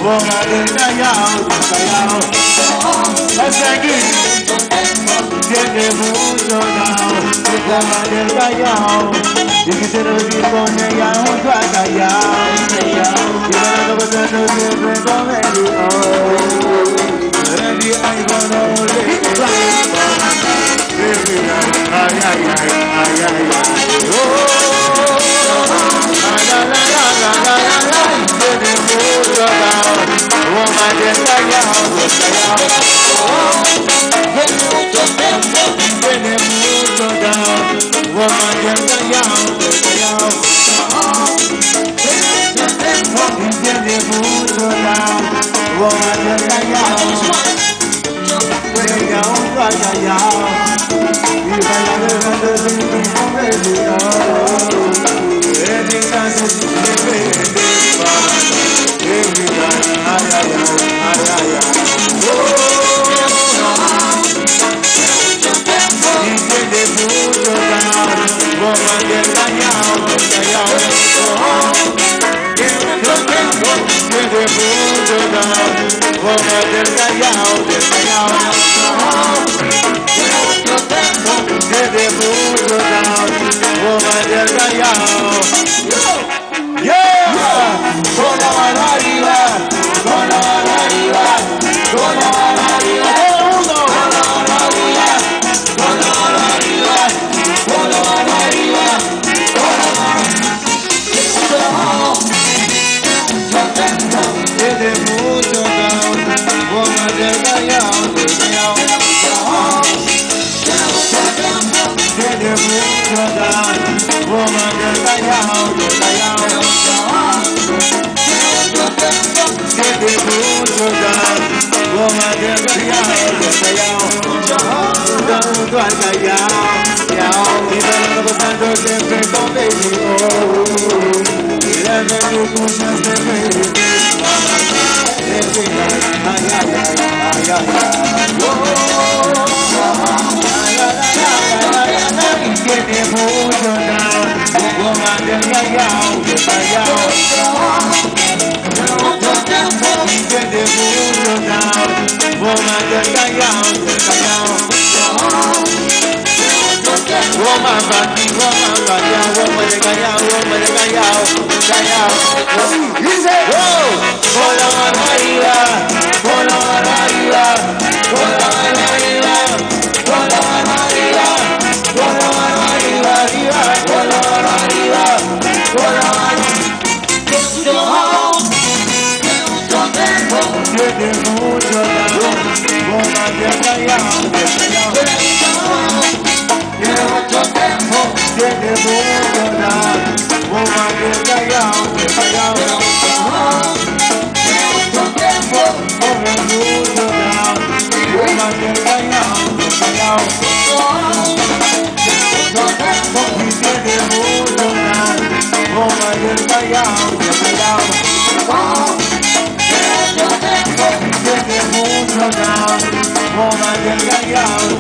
woman del callao, hasta aquí, tiene mucho dao, woman del callao, y quisiera vivir con ella junto a callao, y la no pasando siempre con él, Randy, I wanna live life, ay, ay, ay, ay, ay, ay, oh, la, la, la, la, la, la, la, tiene mucho dao, woman del callao, tiene mucho dao, woman del callao, tiene mucho dao, woman del callao, venga junto al callao, y bailando de mi melodía, en mi casa siempre every time, ay, ay, ay, ay, ay, y tiene mucho dao, woman del callao, tiene mucho dao, woman del callao, tiene mucho dao, woman del callao, yeah, con la mano arriba, con la mano arriba, con la mano arriba, todo el mundo, con la mano arriba, con la mano arriba, con la mano arriba, con la mano, tiene mucho dao, woman del callao, tiene mucho dao, woman del callao, tiene mucho dao, woman del callao, junto al callao, y bailando gozando siempre con baby, y la gente escucha este baby, ay, ay, ay, ay, ay, tiene mucho dao, woman del callao, tiene mucho dao, woman del callao, woman bati, woman del callao, dice, con la mano arriba, con la mano arriba, con la mano arriba, con la mano arriba, con la mano arriba, arriba, con la mano arriba, con la mano, tiene mucho dao, woman del callao, tiene mucho dao, woman del callao, woman del callao,